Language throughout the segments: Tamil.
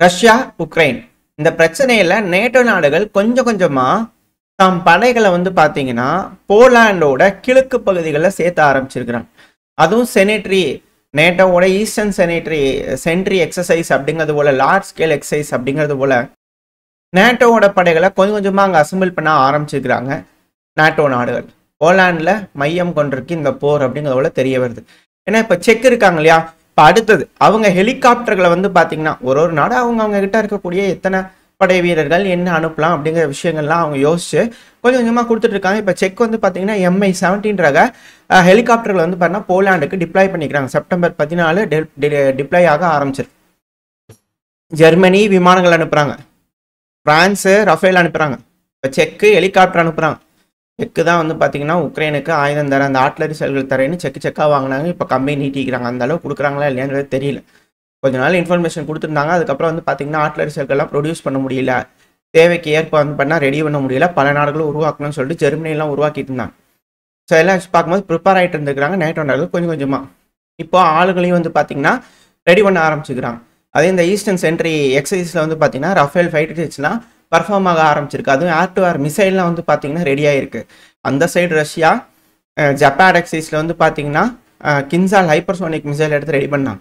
ரஷ்யா உக்ரைன் இந்த பிரச்சனையில நேட்டோ நாடுகள் கொஞ்சம் கொஞ்சமா தாம் படைகளை பாத்தீங்கன்னா போலாண்டோட கிழக்கு பகுதிகளில் சேர்த்த ஆரம்பிச்சிருக்கிறாங்க. அதுவும் செனட்ரி நேட்டோவோட ஈஸ்டர்ன் சென்ட்ரி எக்ஸசைஸ் அப்படிங்கிறது போல லார்ஜ் ஸ்கேல் எக்ஸசைஸ் அப்படிங்கிறது போல நேட்டோவோட படைகளை கொஞ்சம் கொஞ்சமா அங்கே அசம்பிள் பண்ண ஆரம்பிச்சிருக்கிறாங்க நேட்டோ நாடுகள். போலாண்டில் மையம் கொண்டிருக்கு இந்த போர் அப்படிங்கிறது போல தெரிய வருது. ஏன்னா இப்போ செக் இருக்காங்க இல்லையா, இப்போ அடுத்தது அவங்க ஹெலிகாப்டர்களை பார்த்தீங்கன்னா ஒரு நாடு அவங்க கிட்ட இருக்கக்கூடிய எத்தனை படை வீரர்கள் என்ன அனுப்பலாம் அப்படிங்கிற விஷயங்கள்லாம் அவங்க யோசிச்சு கொஞ்சம் கொஞ்சமாக கொடுத்துட்டு இருக்காங்க. இப்போ செக் பார்த்தீங்கன்னா MI-17 ரக ஹெலிகாப்டர்களை பார்த்தீங்கன்னா போலாண்டுக்கு டிப்ளாய் பண்ணிக்கிறாங்க. செப்டம்பர் 14 டிப்ளாய் ஆக ஆரம்பிச்சிருக்கு. ஜெர்மனி விமானங்கள் அனுப்புகிறாங்க, பிரான்ஸு ரஃபேல் அனுப்புகிறாங்க, இப்போ செக்கு ஹெலிகாப்டர் அனுப்புகிறாங்க. செக்கு தான் பார்த்தீங்கன்னா உக்ரைனுக்கு ஆயுதம் தர அந்த ஆர்ட்லரி செல்கள் தரேன்னு செக்காக வாங்கினாங்க. இப்போ கம்பெனி நீட்டிக்கிறாங்க. அந்த அளவு கொடுக்குறாங்களா இல்லையாங்கிறது தெரியல. கொஞ்ச நாள் இன்ஃபர்மேஷன் கொடுத்துருந்தாங்க. அதுக்கப்புறம் பார்த்தீங்கன்னா ஆர்ட்லரி செல்கள்லாம் ப்ரொடியூஸ் பண்ண முடியல, தேவைக்கு ஏற்ப பண்ணால் ரெடி பண்ண முடியல, பல நாடுகளும் உருவாக்கணும்னு சொல்லிட்டு ஜெர்மனியெல்லாம் உருவாக்கிட்டு இருந்தாங்க. ஸோ எல்லாம் வச்சு பார்க்கும்போது ப்ரிப்பேர் ஆகிட்டு இருந்துக்கிறாங்க நேட்டோ நாடுகள் கொஞ்சம் கொஞ்சமாக. இப்போ ஆளுகளையும் பார்த்தீங்கன்னா ரெடி பண்ண ஆரம்பிச்சுக்கிறாங்க. அதே இந்த ஈஸ்டர்ன் சென்ட்ரி எக்ஸசைஸில் பார்த்தீங்கன்னா ரஃபேல் ஃபைட்டர் ஜெட்ஸ்லாம் பர்ஃபார்ம் ஆக ஆரம்பிச்சிருக்கு. அதுவும் ஏர் டு ஏர் மிசைல்லாம் பார்த்தீங்கன்னா ரெடி ஆகிருக்கு. அந்த சைடு ரஷ்யா ஜப்பான் எக்ஸசைஸில் பார்த்தீங்கன்னா கின்சால் ஹைப்பர்சோனிக் மிசைல் எடுத்து ரெடி பண்ணாங்க.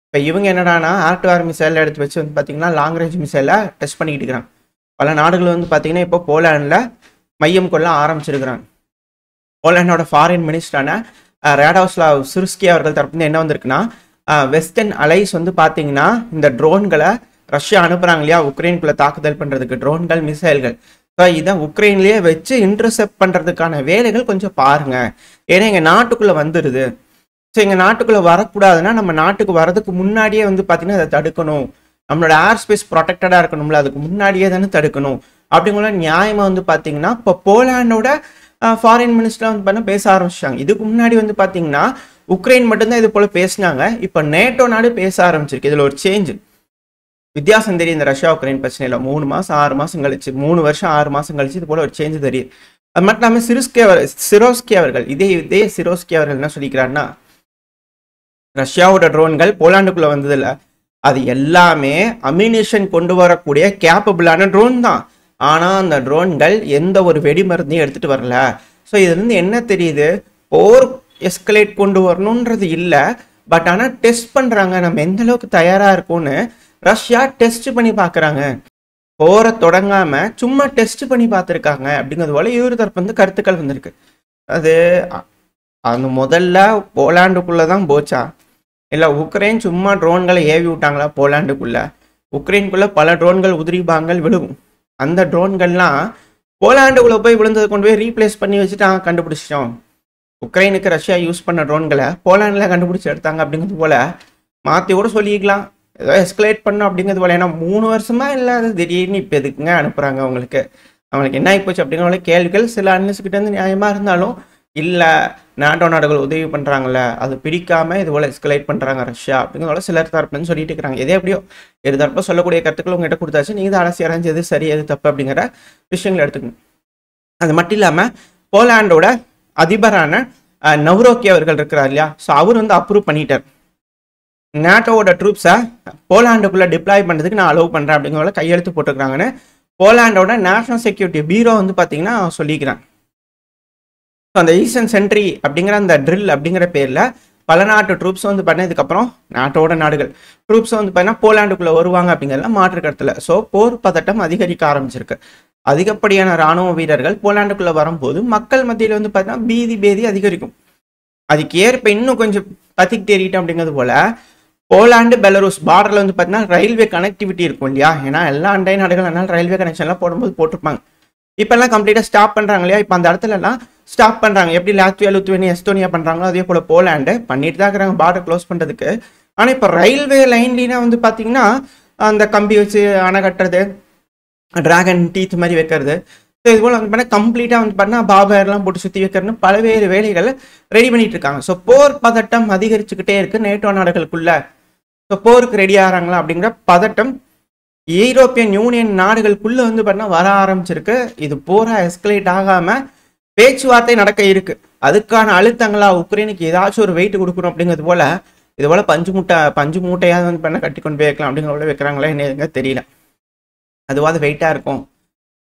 இப்போ இவங்க என்னடானா ஏர் டு ஏர் மிசைல் எடுத்து வச்சு பார்த்தீங்கன்னா லாங் ரேஞ்ச் மிசைலை டெஸ்ட் பண்ணிக்கிட்டு இருக்கிறாங்க. பல நாடுகள் பார்த்தீங்கன்னா இப்போ போலாண்டில் மையம் கொள்ள ஆரம்பிச்சிருக்கிறாங்க. போலாண்டோட ஃபாரின் மினிஸ்டரான ரேடோஸ்லாவ் சிர்ஸ்கி அவர்கள் தரப்பு என்ன வந்திருக்குன்னா, வெஸ்டர்ன் அலைஸ் பார்த்தீங்கன்னா இந்த ட்ரோன்களை ரஷ்யா அனுப்புறாங்க இல்லையா உக்ரைனுக்குள்ள தாக்குதல் பண்ணுறதுக்கு, ட்ரோன்கள் மிசைல்கள். ஸோ இதை உக்ரைன்லேயே வச்சு இன்டர்செப்ட் பண்ணுறதுக்கான வேலைகள் கொஞ்சம் பாருங்க. ஏன்னா எங்கள் நாட்டுக்குள்ளே வந்துடுது. ஸோ எங்கள் நாட்டுக்குள்ளே வரக்கூடாதுன்னா நம்ம நாட்டுக்கு வரதுக்கு முன்னாடியே பார்த்தீங்கன்னா அதை தடுக்கணும். நம்மளோட ஏர் ஸ்பேஸ் ப்ரொடெக்டடாக இருக்கணும்ல, அதுக்கு முன்னாடியே தானே தடுக்கணும். அப்படிங்கிற நியாயமாக பார்த்தீங்கன்னா இப்போ போலாண்டோட ஃபாரின் மினிஸ்டர் பண்ண பேச ஆரம்பிச்சிட்டாங்க. இதுக்கு முன்னாடி பார்த்தீங்கன்னா உக்ரைன் மட்டும்தான் இது போல பேசினாங்க. இப்போ நேட்டோ நாடு பேச ஆரம்பிச்சிருக்கு. இதில் ஒரு சேஞ்சு வித்தியாசம் தெரியும். இந்த ரஷ்யா உக்ரைன் பிரச்சனையில் 3 மாதம் 6 மாதம் கழிச்சு, 3 வருஷம் 6 மாதம் கழிச்சு இது போல ஒரு சேஞ்சு தெரியும். அது மட்டும் இல்லாமல் சிரோஸ்கி அவர்கள் இதே சிரோஸ்கி அவர்கள் என்ன சொல்லிக்கிறாருன்னா, ரஷ்யாவோட ட்ரோன்கள் போலாண்டுக்குள்ள வந்ததில்ல, அது எல்லாமே அம்யூனிஷன் கொண்டு வரக்கூடிய கேப்பபிளான ட்ரோன் தான். ஆனால் அந்த ட்ரோன்கள் எந்த ஒரு வெடிமருந்தையும் எடுத்துகிட்டு வரல. ஸோ இதுலேருந்து என்ன தெரியுது, போர் எஸ்கலேட் கொண்டு வரணுன்றது இல்லை, பட் ஆனால் டெஸ்ட் பண்ணுறாங்க நம்ம எந்த அளவுக்கு தயாராக இருக்கோன்னு. ரஷ்யா டெஸ்ட் பண்ணி பார்க்குறாங்க, போரை தொடங்காமல் சும்மா டெஸ்ட் பண்ணி பார்த்துருக்காங்க. அப்படிங்கிறது போல இவர் தரப்பு கருத்துக்கள் வந்திருக்கு. அது அந்த முதல்ல போலாண்டுக்குள்ளே தான் போச்சா, இல்லை உக்ரைன் சும்மா ட்ரோன்களை ஏவி விட்டாங்களா போலாண்டுக்குள்ளே? உக்ரைனுக்குள்ளே பல ட்ரோன்கள் உதிரிபாங்கள் விழுகும். அந்த ட்ரோன்கள்லாம் போலாண்டுக்குள்ளே போய் விழுந்ததை கொண்டு போய் ரீப்ளேஸ் பண்ணி வச்சுட்டு கண்டுபிடிச்சிட்டோம். உக்ரைனுக்கு ரஷ்யா யூஸ் பண்ண ட்ரோன்களை போலாண்டில் கண்டுபிடிச்சி எடுத்தாங்க அப்படிங்கிறது போல மாற்றி கூட சொல்லிக்கலாம். ஏதோ எஸ்கலேட் பண்ணும் அப்படிங்கிறது போல. ஏன்னா 3 வருஷமா இல்லாத திடீர்னு இப்போ எதுக்குங்க அனுப்புகிறாங்க அவங்களுக்கு என்ன ஆகிப்போச்சு அப்படிங்கிற கேள்விகள் சில அனலிஸ்ட்கிட்டேருந்து நியாயமாக இருந்தாலும், இல்லை நாட்டோ நாடுகள் உதவி பண்ணுறாங்கல்ல, அது பிடிக்காமல் இது போல் எஸ்கலேட் பண்ணுறாங்க ரஷ்யா அப்படிங்கிறத சிலர் தரப்புன்னு சொல்லிட்டு இருக்கிறாங்க. எதே எப்படியோ இரு தரப்போ சொல்லக்கூடிய கருத்துக்கள் உங்ககிட்ட கொடுத்தாச்சு. நீங்கள் தான் அரசு அரைஞ்சு எது சரி எது தப்பு அப்படிங்கிற விஷயங்களை எடுத்துக்கணும். அது மட்டும் இல்லாமல் போலாண்டோட அதிபரான நவ்ரோக்கி அவர்கள் இருக்கிறார் இல்லையா, ஸோ அவர் அப்ரூவ் பண்ணிட்டார் நேட்டோவோட ட்ரூப்ஸை போலாண்டுக்குள்ளே டிப்ளாய் பண்ணுறதுக்கு நான் அலோவ் பண்ணுறேன் அப்படிங்கிறத கையெழுத்து போட்டுருக்காங்கன்னு போலாண்டோட நேஷனல் செக்யூரிட்டி பியூரோ பார்த்தீங்கன்னா சொல்லிக்கிறாங்க. ஸோ அந்த ஈஸ்டர்ன் சென்ட்ரி அப்படிங்கிற அந்த ட்ரில் அப்படிங்கிற பேரில் பல நாட்டு ட்ரூப்ஸ் பண்ணதுக்கப்புறம் நாட்டோட நாடுகள் ட்ரூப்ஸ் பார்த்தீங்கன்னா போலாண்டுக்குள்ளே வருவாங்க அப்படிங்கிறதுலாம் மாற்று கருத்தில். ஸோ போர் பதட்டம் அதிகரிக்க ஆரம்பிச்சிருக்கு. அதிகப்படியான இராணுவ வீரர்கள் போலாண்டுக்குள்ளே வரும்போது மக்கள் மத்தியில் பார்த்தீங்கன்னா பேதி அதிகரிக்கும். அதுக்கு ஏற்ப இன்னும் கொஞ்சம் பத்திக்கிட்டு ஏறிட்டோம் அப்படிங்கிறது போல போலாண்டு பெலரூஸ் பார்டரில் பார்த்தீங்கன்னா ரயில்வே கனெக்டிவிட்டி இருக்கும் இல்லையா. ஏன்னா எல்லா அண்டை நாடுகள் அதனால ரயில்வே கனெக்ஷன்லாம் போடும்போது போட்டிருப்பாங்க. இப்போல்லாம் கம்ப்ளீட்டாக ஸ்டாப் பண்ணுறாங்க இல்லையா. இப்போ அந்த இடத்துலலாம் ஸ்டாப் பண்ணுறாங்க. எப்படி லாத்வியா எஸ்டோனியா பண்ணுறாங்களோ அதே போல் போலாண்டு பண்ணிட்டு தான் இருக்கிறாங்க பார்டர் க்ளோஸ் பண்ணுறதுக்கு. ஆனால் இப்போ ரயில்வே லைன்லாம் பார்த்தீங்கன்னா அந்த கம்பி வச்சு அணை கட்டுறது, டிராகன் டீத் மாதிரி வைக்கிறது, ஸோ இது போல் பண்ணால் கம்ப்ளீட்டாக பண்ணால் பாபர்லாம் போட்டு சுற்றி வைக்கிறதுன்னு பல்வேறு வேலைகள் ரெடி பண்ணிட்டு இருக்காங்க. ஸோ போர் பதட்டம் அதிகரிச்சுக்கிட்டே இருக்குது நேட்டோ நாடுகளுக்குள்ள. ஸோ போருக்கு ரெடி ஆகிறாங்களா அப்படிங்கிற பதட்டம் யூரோப்பியன் யூனியன் நாடுகளுக்குள்ள பண்ணால் வர ஆரம்பிச்சிருக்கு. இது போரா எஸ்கலேட் ஆகாமல் பேச்சுவார்த்தை நடக்க இருக்கு. அதுக்கான அழுத்தங்களா உக்ரைனுக்கு ஏதாச்சும் ஒரு வெயிட் கொடுக்கணும் அப்படிங்கிறது போல இது போல் பஞ்சு மூட்டையாவது வந்து பண்ண கட்டி கொண்டு போய் வைக்கலாம் அப்படிங்கிற வைக்கிறாங்களே என்ன தெரியல. அதுவாது வெயிட்டாக இருக்கும்,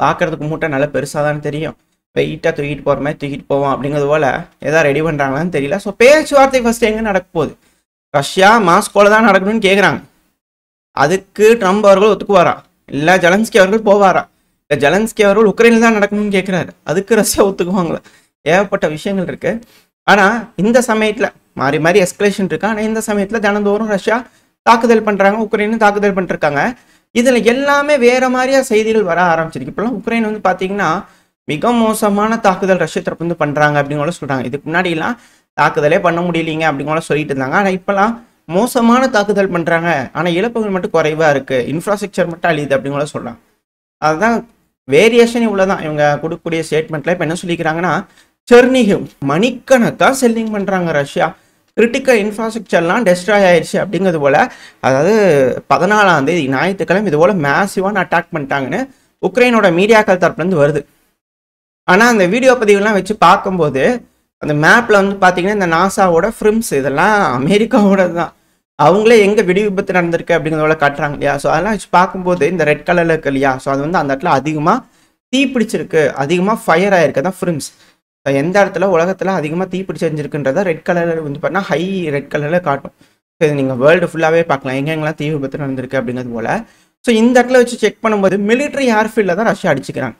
பார்க்குறதுக்கு மூட்டை நல்லா பெருசாக தான் தெரியும், வெயிட்டாக தூக்கிட்டு போகிற மாதிரி தூக்கிட்டு போவோம் அப்படிங்கிறது போல் எதாவது ரெடி பண்ணுறாங்களான்னு தெரியல. ஸோ பேச்சுவார்த்தை ஃபஸ்ட்டு எங்கே நடக்க போகுது? ரஷ்யா மாஸ்கோவில் தான் நடக்கணும்னு கேட்குறாங்க. அதுக்கு ட்ரம்ப் அவர்கள் ஒத்துக்குவாரா? இல்லை ஜெலன்ஸ்கி அவர்கள் போவாரா? இல்லை ஜெலன்ஸ்கி அவர்கள் உக்ரைனில் தான் நடக்கணும்னு கேட்குறாரு, அதுக்கு ரஷ்யா ஒத்துக்குவாங்களா? ஏகப்பட்ட விஷயங்கள் இருக்குது. ஆனால் இந்த சமயத்தில் மாறி மாறி எஸ்கலேஷன் இருக்கு. ஆனால் இந்த சமயத்தில் தினந்தோறும் ரஷ்யா தாக்குதல் பண்ணுறாங்க, உக்ரைனும் தாக்குதல் பண்ணிருக்காங்க. இதில் எல்லாமே வேறு மாதிரியா செய்திகள் வர ஆரம்பிச்சிருக்கு. இப்போலாம் உக்ரைன் வந்து பார்த்தீங்கன்னா மிக மோசமான தாக்குதல் ரஷ்யா தரப்பு வந்து பண்ணுறாங்க அப்படிங்கிற சொல்கிறாங்க. இதுக்கு முன்னாடிலாம் தாக்குதலே பண்ண முடியலீங்க அப்படிங்கிற சொல்லிட்டு இருந்தாங்க. ஆனால் இப்போலாம் மோசமான தாக்குதல் பண்ணுறாங்க, ஆனால் இழப்புகள் மட்டும் குறைவாக இருக்குது, இன்ஃப்ராஸ்ட்ரக்சர் மட்டும் அழியுது அப்படிங்கிற சொல்கிறாங்க. அதுதான் வேரியேஷன் இவ்வளோதான் இவங்க கொடுக்கக்கூடிய ஸ்டேட்மெண்ட்டில். இப்போ என்ன சொல்லிக்கிறாங்கன்னா, செர்னிஹிவ் மணிக்கணக்காக செல்லிங் பண்ணுறாங்க ரஷ்யா, கிரிட்டிக்கல் இன்ஃப்ராஸ்ட்ரக்சர்லாம் டெஸ்ட்ராய் ஆயிடுச்சு அப்படிங்கிறது போல். அதாவது 14ஆம் தேதி ஞாயிற்றுக்கிழமை இது போல் மேசிவான அட்டாக் பண்ணிட்டாங்கன்னு உக்ரைனோட மீடியாக்கள் தரப்புலேருந்து வருது. ஆனால் அந்த வீடியோ பதிவுலாம் வச்சு பார்க்கும்போது அந்த மேப்பில் வந்து பார்த்தீங்கன்னா இந்த நாசாவோட ஃப்ரிம்ஸ் இதெல்லாம் அமெரிக்காவோட தான், அவங்களே எங்கே வெடி விபத்து நடந்திருக்கு அப்படிங்கிறதோட காட்டுறாங்க இல்லையா. ஸோ அதெல்லாம் வச்சு பார்க்கும்போது இந்த ரெட் கலரில் இருக்கு இல்லையா, ஸோ அது வந்து அந்த இடத்துல அதிகமாக தீ பிடிச்சிருக்கு, அதிகமாக ஃபயர் ஆகிருக்கு. தான் ஃப்ரிம்ஸ் எந்த இடத்துல உலகத்தில் அதிகமாக தீ பிடிச்சிருந்துருக்குன்றத ரெட் கலரில் வந்து பார்த்தீங்கன்னா ஹை ரெட் கலரில் காட்டும். ஸோ இது நீங்கள் வேர்ல்டு ஃபுல்லாகவே பார்க்கலாம் எங்கெங்கெல்லாம் தீ விபத்து நடந்திருக்கு அப்படிங்கிறது போல். ஸோ இந்த இடத்துல வச்சு செக் பண்ணும்போது மிலிட்ரி ஏர்ஃபீல்டில் தான் ரஷ்யா அடிச்சுக்கிறாங்க,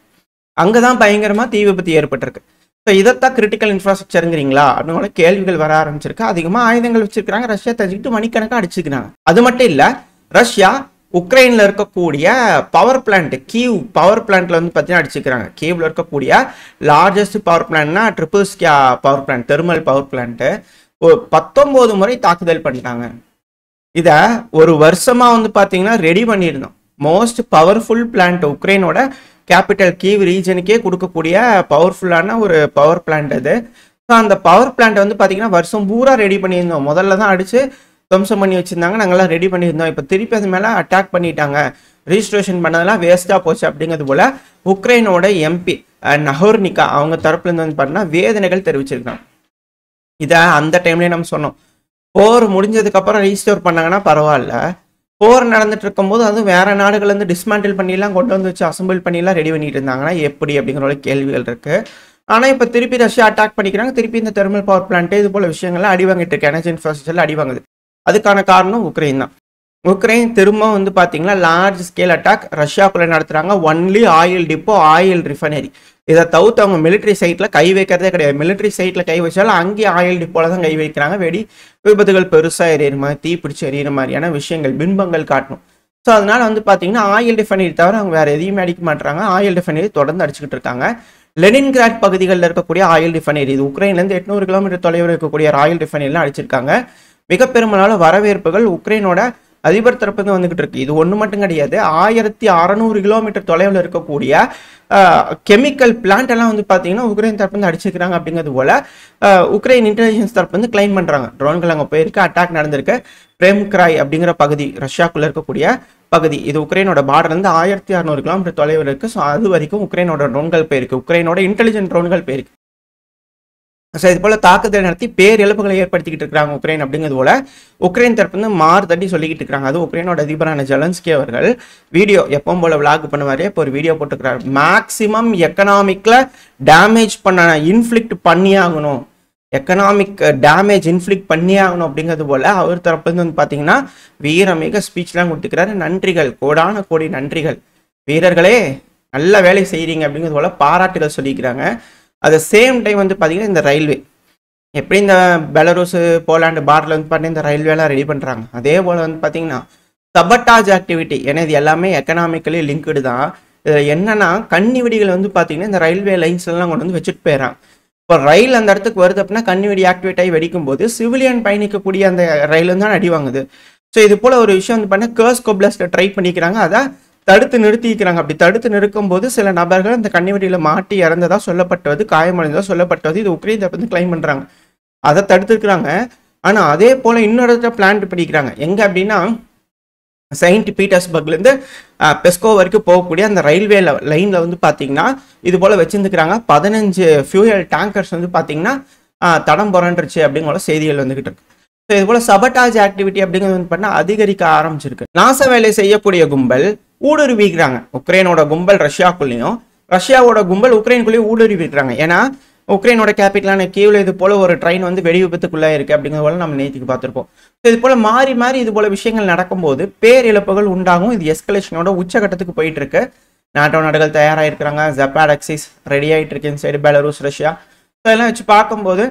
அங்கே தான் பயங்கரமாக தீ விபத்து ஏற்பட்டிருக்கு. ஸோ இதைத்தான் கிரிட்டிக்கல் இன்ஃப்ராஸ்ட்ரக்சருங்கிறீங்களா அப்படின்னு கேள்விகள் வர ஆரம்பிச்சிருக்கு. அதிகமாக ஆயுதங்கள் வச்சிருக்காங்க, ரஷ்யா தெரிஞ்சுக்கிட்டு மணிக்கணக்காக அடிச்சுக்கிறாங்க. அது மட்டும் இல்லை, ரஷ்யா உக்ரைனில் இருக்கக்கூடிய பவர் பிளான்ட் கீவ் பவர் பிளான்ட்ல வந்து பார்த்தீங்கன்னா அடிச்சுக்கிறாங்க. கீவ்ல இருக்கக்கூடிய லார்ஜஸ்ட் பவர் பிளான்ட்னா Trypilska power plant, thermal power plant 19 முறை தாக்குதல் பண்ணிட்டாங்க. இதை ஒரு வருஷமா வந்து பார்த்தீங்கன்னா ரெடி பண்ணியிருந்தோம். மோஸ்ட் பவர்ஃபுல் பிளான்ட் உக்ரைனோட கேபிட்டல் கீவ் ரீஜனுக்கே கொடுக்கக்கூடிய பவர்ஃபுல்லான ஒரு பவர் பிளான்ட் அது. ஸோ அந்த பவர் பிளான்ட் வந்து பார்த்தீங்கன்னா வருஷம் பூரா ரெடி பண்ணியிருந்தோம். முதல்ல தான் அடிச்சு துவம்சம் பண்ணி வச்சிருந்தாங்க, நாங்கள்லாம் ரெடி பண்ணியிருந்தோம். இப்போ திருப்பி அது மேலே அட்டாக் பண்ணிட்டாங்க, ரிஜிஸ்ட்ரேஷன் பண்ணதெல்லாம் வேஸ்ட்டாக போச்சு அப்படிங்கிறது போல உக்ரைனோட எம்பி நஹோர்னிகா அவங்க தரப்புலேருந்து வந்து பார்த்தீங்கன்னா வேதனைகள் தெரிவிச்சிருக்காங்க. இதை அந்த டைம்லேயே நம்ம சொன்னோம், போர் முடிஞ்சதுக்கப்புறம் ரீஸ்டோர் பண்ணாங்கன்னா பரவாயில்ல, போர் நடந்துட்டு இருக்கும்போது அதுவும் வேற நாடுகள்லேருந்து டிஸ்மேண்டில் பண்ணிலாம் கொண்டு வந்து வச்சு அசம்பிள் பண்ணிலாம் ரெடி பண்ணிட்டு இருந்தாங்கன்னா எப்படி அப்படிங்கிற கேள்விகள் இருக்கு. ஆனால் இப்போ திருப்பி ரஷ்யா அட்டாக் பண்ணிக்கிறாங்க, திருப்பி இந்த தெர்மல் பவர் பிளான்ட்டு இது போல விஷயங்கள்லாம் அடி வாங்கிட்டு இருக்கு, எனர்ஜி இன்ஃப்ராஸ்ட்ரக்சர்ல அடி வாங்குது. அதுக்கான காரணம் உக்ரைன் தான். உக்ரைன் திரும்ப வந்து பார்த்தீங்கன்னா லார்ஜ் ஸ்கேல் அட்டாக் ரஷ்யாக்குள்ளே நடத்துகிறாங்க. Only oil depot, oil refinery, இதை தவிர்த்து அவங்க மிலிட்ரி சைட்டில் கை வைக்கிறதே கிடையாது. மிலிட்ரி சைட்டில் கை வச்சாலும் அங்கேயே ஆயில் டிப்போல தான் கை வைக்கிறாங்க. வெடி விபத்துகள் பெருசாக எறிகிற மாதிரி, தீ பிடிச்சி எறிகிற மாதிரியான விஷயங்கள் பின்பங்கள் காட்டணும். ஸோ அதனால வந்து பார்த்தீங்கன்னா ஆயில் ரிஃபைனரி தவிர அவங்க வேறு எதையுமே அடிக்க மாட்டாங்க. ஆயில் ரிஃபைனரி தொடர்ந்து அடிச்சுக்கிட்டு இருக்காங்க. லெனின்கிராட் பகுதிகளில் இருக்கக்கூடிய ஆயில் ரிஃபைனரி, இது உக்ரைன்லேருந்து 800 கிலோமீட்டர் தொலைவில் இருக்கக்கூடிய ஆயில் ரிஃபைனரிலாம் அடிச்சிருக்காங்க. மிக பெரும்பாலான வரவேற்புகள் உக்ரைனோட அதிபர் தரப்பு வந்துகிட்டு இருக்கு. இது ஒன்று மட்டும் கிடையாது, 1600 கிலோமீட்டர் தொலைவில் இருக்கக்கூடிய கெமிக்கல் பிளான்ட் எல்லாம் வந்து பார்த்தீங்கன்னா உக்ரைன் தரப்பு வந்து அடிச்சிருக்கிறாங்க அப்படிங்கிறது போல உக்ரைன் இன்டெலிஜென்ஸ் தரப்பு வந்து கிளைம் பண்ணுறாங்க. ட்ரோன்கள் அங்கே போயிருக்கு, அட்டாக் நடந்திருக்கு. பிரேம்கிராய் அப்படிங்கிற பகுதி ரஷ்யாக்குள்ள இருக்கக்கூடிய பகுதி, இது உக்ரைனோட பார்டர்லேருந்து 1600 கிலோமீட்டர் தொலைவில் இருக்கு. ஸோ அது வரைக்கும் உக்ரைனோட ட்ரோன்கள் போயிருக்கு, உக்ரைனோட இன்டெலிஜென்ட் ட்ரோன்கள் போயிருக்கு. ஸோ இது போல தாக்குதல் நடத்தி பேரிழப்புகளை ஏற்படுத்திக்கிட்டு இருக்கிறாங்க உக்ரைன் அப்படிங்கிறது போல உக்ரைன் தரப்பு வந்து மாறுதட்டி சொல்லிக்கிட்டு இருக்காங்க. அது உக்ரைனோட அதிபரான ஜெலன்ஸ்கி அவர்கள் வீடியோ எப்பவும் போல விளாக் பண்ணுவாரு, இப்போ ஒரு வீடியோ போட்டுக்கிறாரு. மேக்சிமம் எக்கனாமிக்ல டேமேஜ் பண்ண இன்ஃப்ளிக்ட் பண்ணியே ஆகணும், எக்கனாமிக் டேமேஜ் இன்ஃப்ளிக்ட் பண்ணியே ஆகணும் அப்படிங்கிறது போல அவர் தரப்பு வந்து பார்த்தீங்கன்னா வீரமிக ஸ்பீச்லாம் கொடுத்துக்கிறாரு. நன்றிகள், கோடான கோடி நன்றிகள் வீரர்களே, நல்ல வேலை செய்கிறீங்க அப்படிங்கிறது போல பாராட்டுகள் சொல்லிக்கிறாங்க. அட் சேம் டைம் வந்து பார்த்தீங்கன்னா இந்த ரயில்வே எப்படி இந்த பெலரூஸ் போலாண்டு பார்டரில் வந்து பார்த்தீங்கன்னா இந்த ரயில்வேலாம் ரெடி பண்ணுறாங்க, அதே போல் வந்து பார்த்தீங்கன்னா சபட்டாஜ் ஆக்டிவிட்டி, ஏன்னா இது எல்லாமே எக்கனாமிக்கலி லிங்க்டு தான். இதில் என்னன்னா கன்னி வெடிகள் வந்து பார்த்தீங்கன்னா இந்த ரயில்வே லைன்ஸ்லாம் கொண்டு வந்து வச்சுட்டு போயிடறாங்க. இப்போ ரயில் அந்த இடத்துக்கு வருது அப்படின்னா கன்னி வெடி ஆக்டிவேட் ஆகி வெடிக்கும் போது சிவிலியன் பயணிக்கக்கூடிய அந்த ரயில் தான் அடி வாங்குது. ஸோ இது போல் ஒரு விஷயம் வந்து பார்த்தீங்கன்னா கர்ஸ் கோப்லஸ்ட்டை ட்ரை பண்ணிக்கிறாங்க, அதை தடுத்து நிறுத்திக்கிறாங்க. அப்படி தடுத்து நிறுக்கும் போது சில நபர்கள் அந்த கன்னிவெடியில் மாட்டி இறந்ததா சொல்லப்பட்டது, காயமடைந்ததா சொல்லப்பட்டது, இது உக்ரைன் வந்து கிளைம் பண்ணுறாங்க, அதை தடுத்துருக்குறாங்க. ஆனால் அதே போல் இன்னொரு இடத்துல பிளான்ட் பண்ணிக்கிறாங்க. எங்கே அப்படின்னா செயின்ட் பீட்டர்ஸ்பர்க்லேருந்து பெஸ்கோ வரைக்கும் போகக்கூடிய அந்த ரயில்வே லைனில் வந்து பார்த்தீங்கன்னா இது போல் வச்சுருந்துக்கிறாங்க. 15 ஃபியூயல் டேங்கர்ஸ் வந்து பார்த்தீங்கன்னா தடம் புரண்டுருச்சு அப்படிங்கிற செய்திகள் வந்துக்கிட்டு இருக்கு. ஸோ இது போல சபட்டாஜ் ஆக்டிவிட்டி அப்படிங்கிறது வந்து பண்ணால் அதிகரிக்க ஆரம்பிச்சிருக்கு. நாச வேலை செய்யக்கூடிய கும்பல் ஊடுருவிக்கிறாங்க. உக்ரைனோட கும்பல் ரஷ்யாக்குள்ளேயும், ரஷ்யாவோட கும்பல் உக்ரைனுக்குள்ளேயும் ஊடுருவிக்கிறாங்க. ஏன்னா உக்ரைனோட கேபிட்டலான கீவ்ல இது போல ஒரு ட்ரெயின் வந்து வெடி விபத்துக்குள்ளே இருக்கு அப்படிங்கிறது போல நம்ம நேற்றுக்கு பார்த்துருப்போம். ஸோ இது போல மாறி மாறி இது போல விஷயங்கள் நடக்கும்போது பேரிழப்புகள் உண்டாகும். இது எஸ்கலேஷனோட உச்சகட்டத்துக்கு போயிட்டு இருக்கு. நாட்டோ நாடுகள் தயாராக இருக்கிறாங்க. ஜப்பான் ஆக்சிஸ் ரெடி ஆகிட்டு இருக்கு. இந்த சைடு பெலருஸ், ரஷ்யா. ஸோ இதெல்லாம் வச்சு பார்க்கும்போது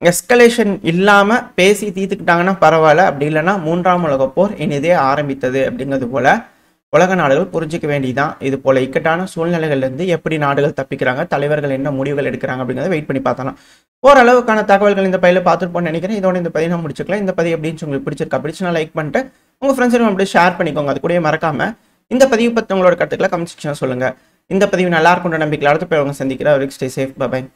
எஸ்கலேஷன் இல்லாமல் பேசி தீர்த்துக்கிட்டாங்கன்னா பரவாயில்ல, அப்படி இல்லைன்னா 3ஆம் உலகப் போர் இனிதே ஆரம்பித்தது அப்படிங்கிறது போல உலக நாடுகள் புரிஞ்சிக்க வேண்டியதான். இது போல இக்கட்டான சூழ்நிலைகள்லேருந்து எப்படி நாடுகள் தப்பிக்கிறாங்க, தலைவர்கள் என்ன முடிவுகள் எடுக்கிறாங்க அப்படிங்கிறத வெயிட் பண்ணி பார்த்தலாம். ஓரளவுக்கான தகவல்கள் இந்த பதிவில் பார்த்துருப்போம்னு நினைக்கிறேன். இதோட இந்த பதிவு நான் முடிச்சுக்கலாம். இந்த பதிவு எப்படின்னு உங்களுக்கு பிடிச்சிருக்கா? பிடிச்சுனா லைக் பண்ணிட்டு உங்கள் ஃப்ரெண்ட்ஸும் அப்படியே ஷேர் பண்ணிக்கோங்க. அது கூட மறக்காம இந்த பதிவு பற்றி உங்களோட கருத்துக்களை கமெண்ட் செக்ஷன் சொல்லுங்கள். இந்த பதிவு நல்லா இருக்கும்ன்ற நம்பிக்கையில் அடுத்த போய் அவங்க சந்திக்கிறேன். Stay safe. பை.